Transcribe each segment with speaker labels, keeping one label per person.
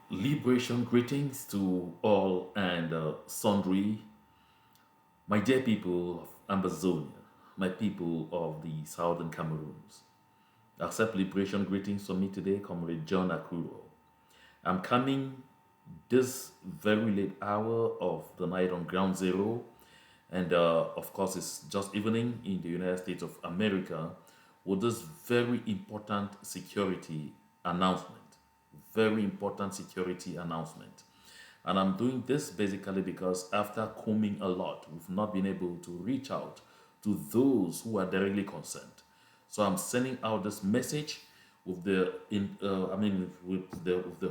Speaker 1: Liberation greetings to all and sundry, my dear people of Ambazonia, my people of the southern Cameroons. Accept liberation greetings from me today, Comrade John Akuro. I'm coming this very late hour of the night on ground zero, and of course, it's just evening in the United States of America with this very important security announcement. Very important security announcement. And I'm doing this basically because after combing a lot, we've not been able to reach out to those who are directly concerned. So I'm sending out this message with the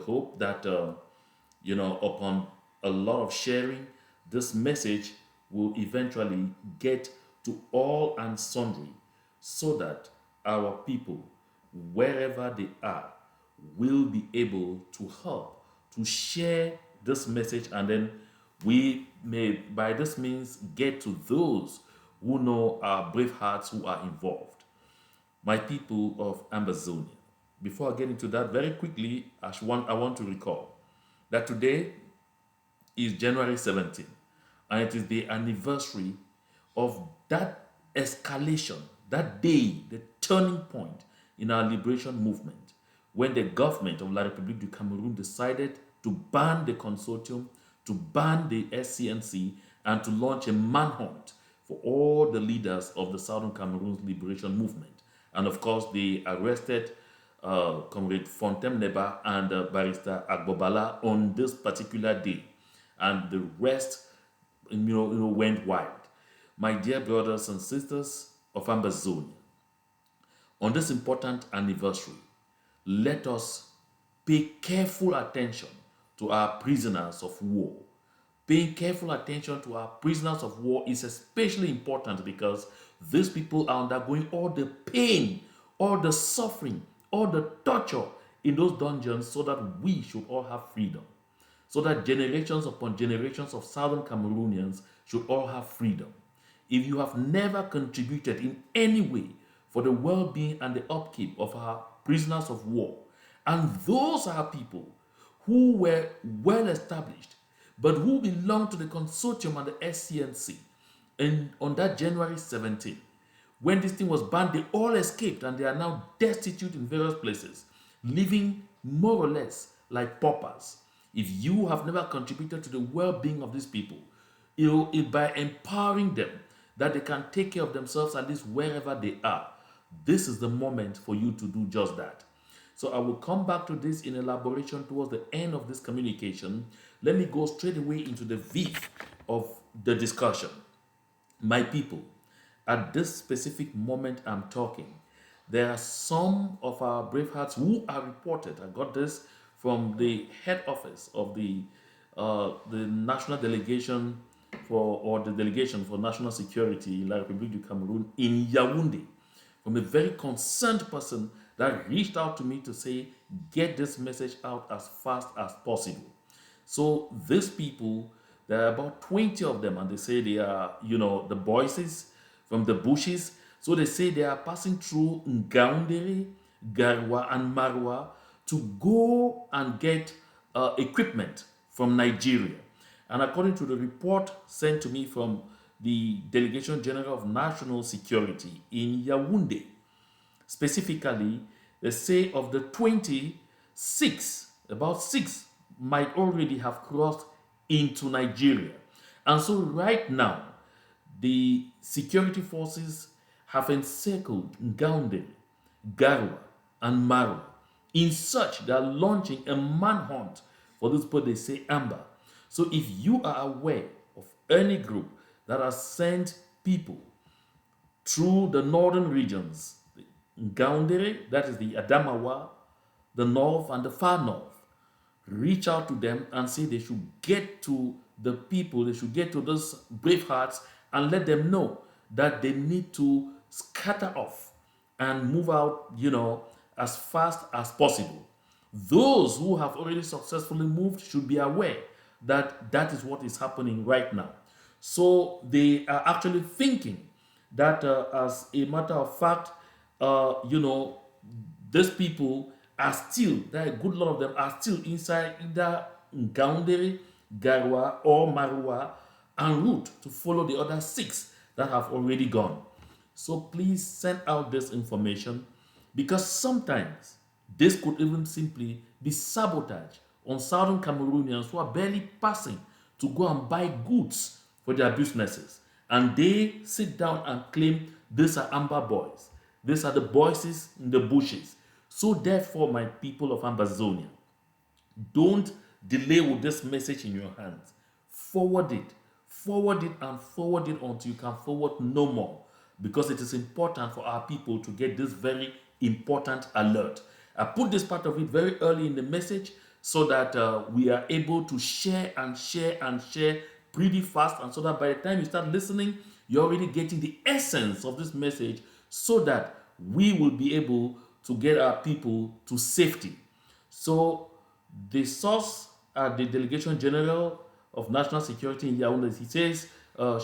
Speaker 1: hope that upon a lot of sharing, this message will eventually get to all and sundry, so that our people, wherever they are, will be able to help to share this message, and then we may by this means get to those who know our brave hearts who are involved, my people of Ambazonia. Before I get into that, very quickly, I want to recall that today is January 17th, and it is the anniversary of that escalation, that day, the turning point in our liberation movement, when the government of La République du Cameroun decided to ban the consortium, to ban the SCNC, and to launch a manhunt for all the leaders of the Southern Cameroon's liberation movement. And of course, they arrested Comrade Fontem Neba and Barrister Agbobala on this particular day, and the rest, went wild. My dear brothers and sisters of Ambazonia, on this important anniversary, let us pay careful attention to our prisoners of war. Paying careful attention to our prisoners of war is especially important because these people are undergoing all the pain, all the suffering, all the torture in those dungeons, so that we should all have freedom. So that generations upon generations of Southern Cameroonians should all have freedom. If you have never contributed in any way for the well being and the upkeep of our prisoners of war, and those are people who were well established but who belonged to the consortium and the SCNC, and on that January 17th, when this thing was banned, they all escaped and they are now destitute in various places, living more or less like paupers. If you have never contributed to the well-being of these people, by empowering them that they can take care of themselves at least wherever they are, this is the moment for you to do just that. So I will come back to this in elaboration towards the end of this communication. Let me go straight away into the V of the discussion. My people, at this specific moment I'm talking, there are some of our brave hearts who are reported. I got this from the head office of the national delegation or the delegation for national security in La République du Cameroun in Yaoundé, from a very concerned person that reached out to me to say, get this message out as fast as possible. So these people, there are about 20 of them, and they say they are, the voices from the bushes. So they say they are passing through Ngaoundere, Garwa, and Marwa to go and get equipment from Nigeria. And according to the report sent to me from the Delegation General of National Security in Yaoundé, specifically, they say of the 26, about 6 might already have crossed into Nigeria. And so right now, the security forces have encircled Ngaoundé, Garwa, and Maru. In such, they are launching a manhunt for those people they say Amber. So if you are aware of any group that has sent people through the northern regions, Ngaoundere, that is the Adamawa, the north and the far north, reach out to them and say they should get to the people, they should get to those brave hearts and let them know that they need to scatter off and move out, as fast as possible. Those who have already successfully moved should be aware that that is what is happening right now. So they are actually thinking that, as a matter of fact, these people are still, there are a good lot of them are still inside either Ngaoundere, Garwa, or Marua en route to follow the other 6 that have already gone. So please send out this information, because sometimes this could even simply be sabotage on southern Cameroonians who are barely passing to go and buy goods for their businesses. And they sit down and claim these are Amber boys. These are the voices in the bushes. So therefore, my people of Ambazonia, don't delay with this message in your hands. Forward it. Forward it and forward it until you can forward no more. Because it is important for our people to get this very important alert. I put this part of it very early in the message so that we are able to share and share and share pretty fast, and so that by the time you start listening, you're already getting the essence of this message, so that we will be able to get our people to safety. So the source at the Delegation General of National Security in Yaoundé,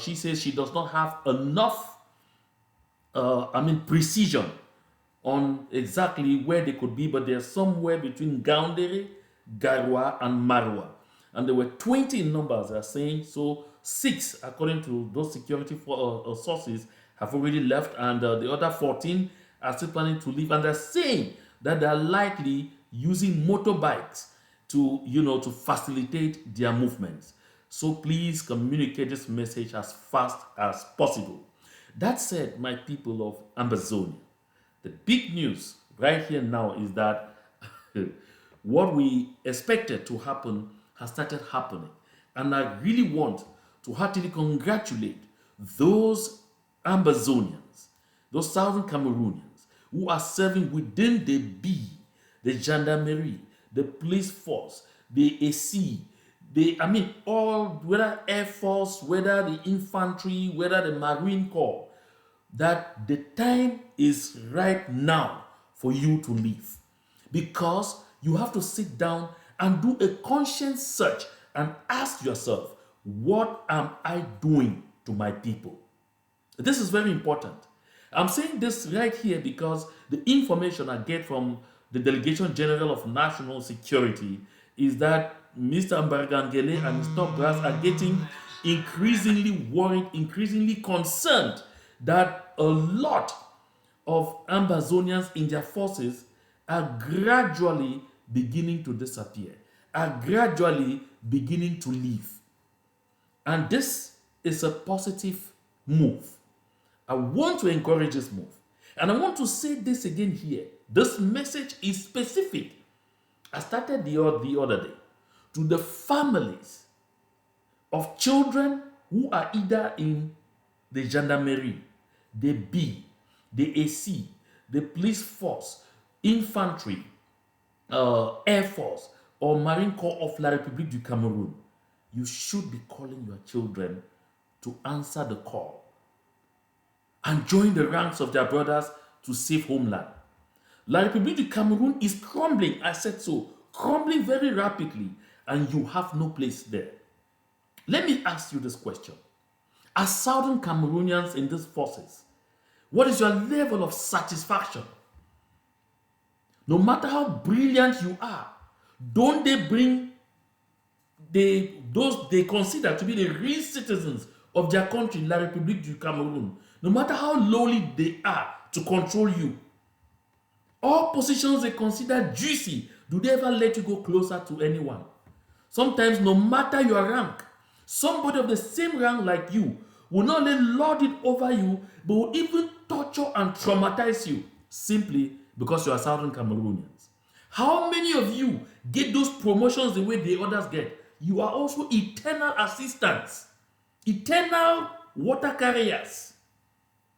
Speaker 1: she says she does not have enough, precision on exactly where they could be, but they're somewhere between Gaoundere, Garwa, and Marwa. And there were 20 in numbers, they're saying. So 6, according to those security sources, have already left, and the other 14 are still planning to leave. And they're saying that they're likely using motorbikes to facilitate their movements. So please communicate this message as fast as possible. That said, my people of Ambazonia, the big news right here now is that what we expected to happen has started happening. And I really want to heartily congratulate those Ambazonians, those Southern Cameroonians who are serving within the B, the gendarmerie, the police force, the AC, whether Air Force, whether the infantry, whether the Marine Corps, that the time is right now for you to leave, because you have to sit down and do a conscious search and ask yourself, what am I doing to my people? This is very important. I'm saying this right here because the information I get from the Delegation General of National Security is that Mr. Mbargangele and his top brass are getting increasingly worried, increasingly concerned that a lot of Ambazonians in their forces are gradually beginning to disappear, are gradually beginning to leave. And this is a positive move. I want to encourage this move. And I want to say this again here. This message is specific. I started the other day to the families of children who are either in the gendarmerie, the B, the AC, the police force, infantry, Air Force, or Marine Corps of La République du Cameroun. You should be calling your children to answer the call and join the ranks of their brothers to save homeland. La République du Cameroun is crumbling, I said so, crumbling very rapidly, and you have no place there. Let me ask you this question. As Southern Cameroonians in these forces, what is your level of satisfaction? No matter how brilliant you are, don't they bring those they consider to be the real citizens of their country, La République du Cameroun, no matter how lowly they are, to control you? All positions they consider juicy, do they ever let you go closer to anyone? Sometimes, no matter your rank, somebody of the same rank like you will not only lord it over you, but will even torture and traumatize you simply because you are Southern Cameroonians. How many of you get those promotions the way the others get? You are also eternal assistants, eternal water carriers,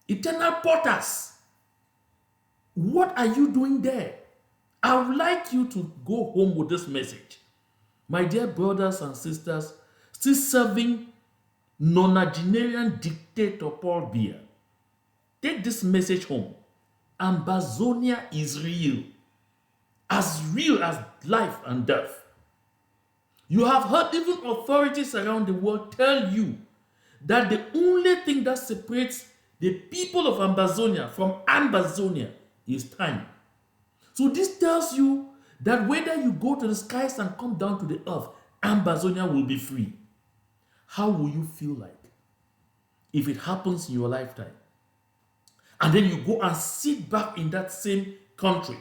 Speaker 1: eternal porters. What are you doing there? I would like you to go home with this message. My dear brothers and sisters, still serving nonagenarian dictator Paul Biya, take this message home. Ambazonia is real as life and death. You have heard even authorities around the world tell you that the only thing that separates the people of Ambazonia from Ambazonia is time. So this tells you that whether you go to the skies and come down to the earth, Ambazonia will be free. How will you feel like if it happens in your lifetime? And then you go and sit back in that same country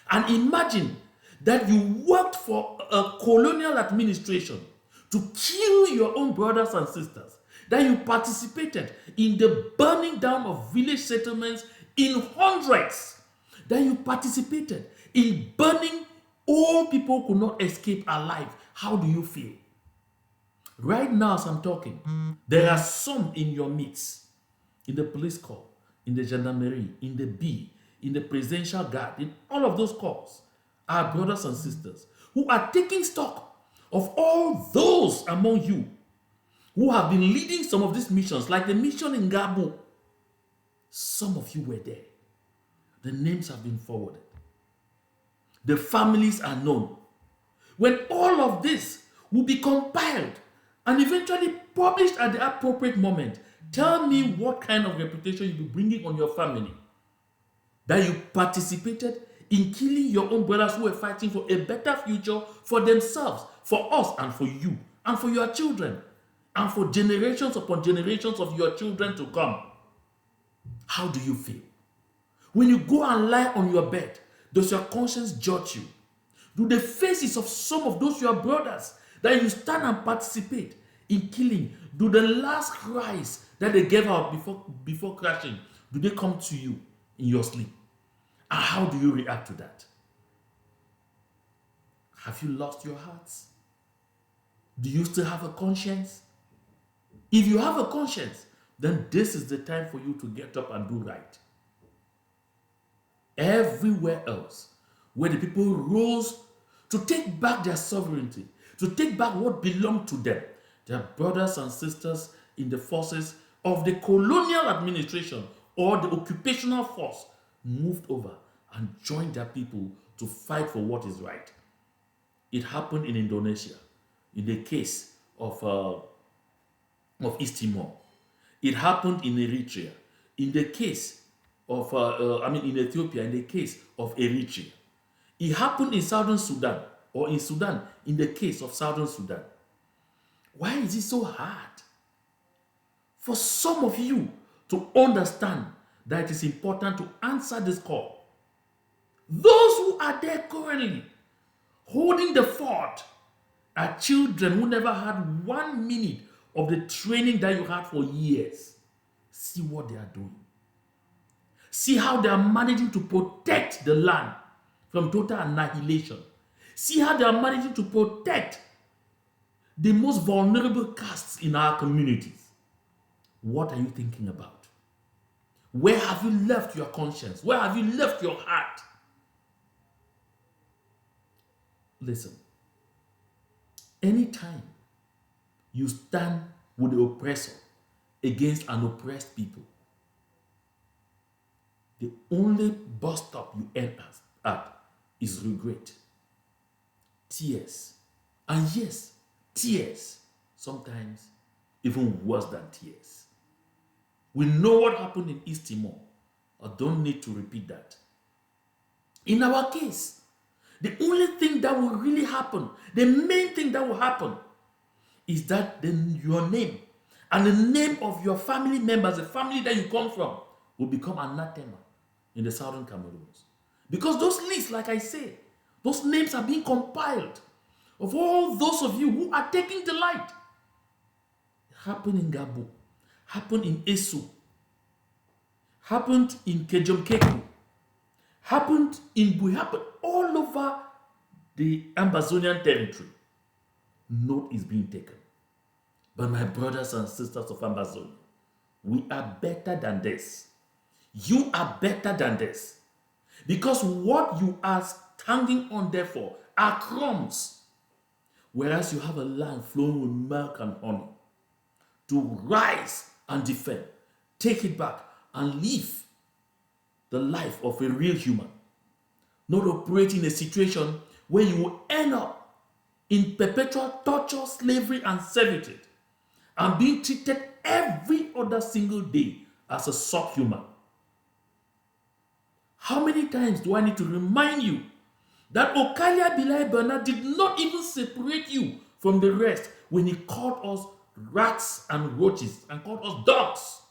Speaker 1: and imagine that you worked for a colonial administration to kill your own brothers and sisters, that you participated in the burning down of village settlements in hundreds, that you participated in burning all people could not escape alive. How do you feel? Right now, as I'm talking, there are some in your midst, in the police corps, in the gendarmerie, in the B, in the presidential guard, in all of those corps, are brothers and sisters who are taking stock of all those among you who have been leading some of these missions, like the mission in Gabon. Some of you were there. The names have been forwarded. The families are known. When all of this will be compiled and eventually published at the appropriate moment, tell me what kind of reputation you'll be bringing on your family. That you participated in killing your own brothers who were fighting for a better future for themselves, for us, and for you, and for your children, and for generations upon generations of your children to come. How do you feel? When you go and lie on your bed, does your conscience judge you? Do the faces of some of those your brothers that you stand and participate in killing, do the last cries that they gave out before crashing, do they come to you in your sleep? And how do you react to that? Have you lost your hearts? Do you still have a conscience? If you have a conscience, then this is the time for you to get up and do right. Everywhere else, where the people rose to take back their sovereignty, to take back what belonged to them, their brothers and sisters in the forces of the colonial administration or the occupational force moved over and joined their people to fight for what is right. It happened in Indonesia, in the case of East Timor. It happened in Eritrea, in the case of, in Ethiopia, in the case of Eritrea. It happened in Southern Sudan, or in Sudan, in the case of Southern Sudan. Why is it so hard for some of you to understand that it is important to answer this call? Those who are there currently, holding the fort, are children who never had 1 minute of the training that you had for years. See what they are doing. See how they are managing to protect the land from total annihilation. See how they are managing to protect the most vulnerable castes in our communities. What are you thinking about? Where have you left your conscience? Where have you left your heart? Listen, anytime you stand with the oppressor against an oppressed people, the only bus stop you end at is regret, tears, and yes, tears, sometimes even worse than tears. We know what happened in East Timor. I don't need to repeat that. In our case, the only thing that will really happen, the main thing that will happen, is that then your name and the name of your family members, the family that you come from, will become anathema in the southern Cameroons. Because those lists, like I say, those names are being compiled of all those of you who are taking delight. It happened in Gabon, happened in Esu, happened in Kejomkeku, happened in Biya, happened all over the Ambazonian territory. Note is being taken. But my brothers and sisters of Ambazonia, we are better than this. You are better than this. Because what you are standing on there for are crumbs. Whereas you have a land flowing with milk and honey. To rise and defend, take it back, and live the life of a real human. Not operate in a situation where you will end up in perpetual torture, slavery, and servitude, and being treated every other single day as a subhuman. How many times do I need to remind you that Okalia Bilai Bernard did not even separate you from the rest when he called us rats and roaches and called us dogs?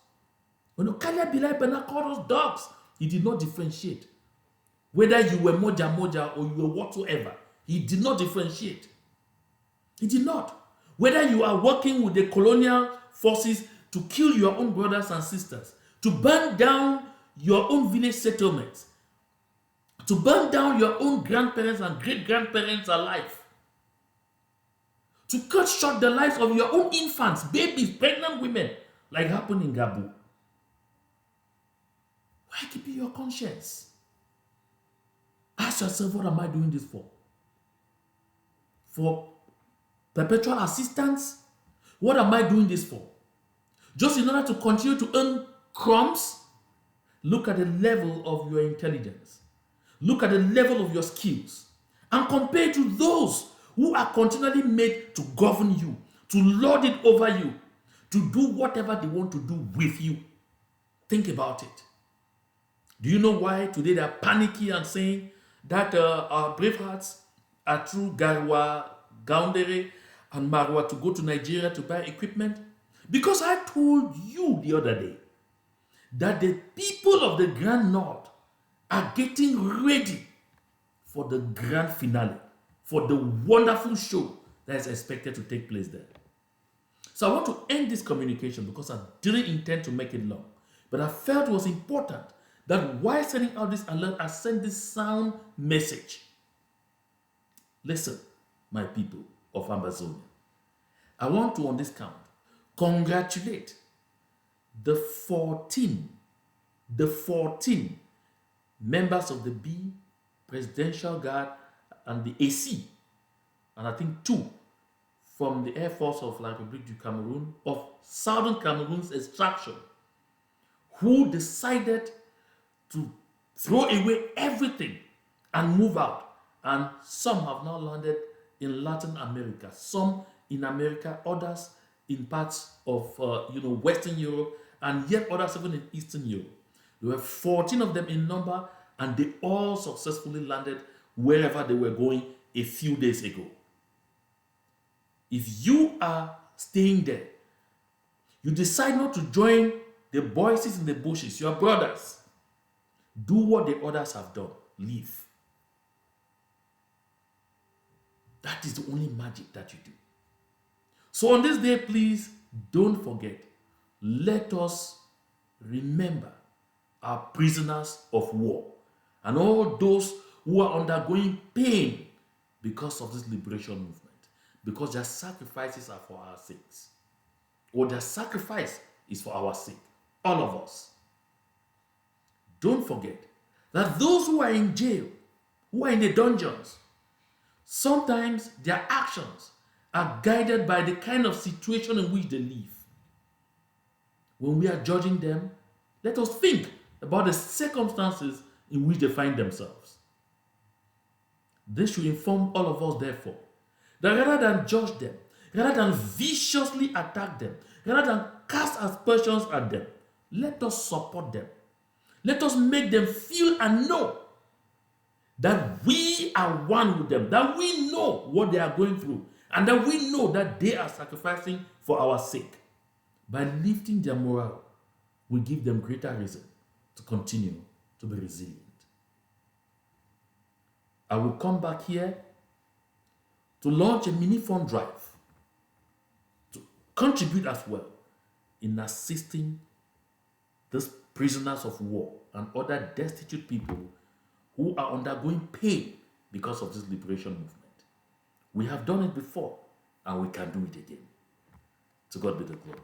Speaker 1: When Okalia Bilai Bernard called us dogs, he did not differentiate. Whether you were Moja Moja or you were whatsoever, he did not differentiate. He did not. Whether you are working with the colonial forces to kill your own brothers and sisters, to burn down your own village settlements, to burn down your own grandparents and great-grandparents alive, to cut short the lives of your own infants, babies, pregnant women, like happened in Gabon. Why keeping your conscience? Ask yourself, what am I doing this for? For perpetual assistance? What am I doing this for? Just in order to continue to earn crumbs? Look at the level of your intelligence. Look at the level of your skills. And compare to those who are continually made to govern you, to lord it over you, to do whatever they want to do with you. Think about it. Do you know why today they are panicking and saying that our brave hearts are through Garwa, Gaundere, and Marwa to go to Nigeria to buy equipment? Because I told you the other day that the people of the Grand North are getting ready for the grand finale, for the wonderful show that is expected to take place there. So I want to end this communication because I didn't intend to make it long, but I felt it was important that while sending out this alert, I sent this sound message. Listen, my people of Ambazonian, I want to, on this count, congratulate the 14 members of the B, Presidential Guard, and the AC, and I think 2 from the Air Force of La République du Cameroon, of Southern Cameroon's extraction, who decided to throw away everything and move out. And some have now landed in Latin America, some in America, others in parts of Western Europe, and yet others even in Eastern Europe. There were 14 of them in number, and they all successfully landed wherever they were going a few days ago. If you are staying there, you decide not to join the voices in the bushes, your brothers, do what the others have done. Leave. That is the only magic that you do. So on this day, please don't forget, let us remember our prisoners of war and all those who are undergoing pain because of this liberation movement, because their sacrifices are for our sakes, or their sacrifice is for our sake, all of us. Don't forget that those who are in jail, who are in the dungeons, sometimes their actions are guided by the kind of situation in which they live. When we are judging them, let us think about the circumstances in which they find themselves. This should inform all of us, therefore, that rather than judge them, rather than viciously attack them, rather than cast aspersions at them, let us support them. Let us make them feel and know that we are one with them, that we know what they are going through, and that we know that they are sacrificing for our sake. By lifting their morale, we give them greater reason to continue to be resilient. I will come back here to launch a mini fund drive to contribute as well in assisting these prisoners of war and other destitute people who are undergoing pain because of this liberation movement. We have done it before, and we can do it again. To God be the glory.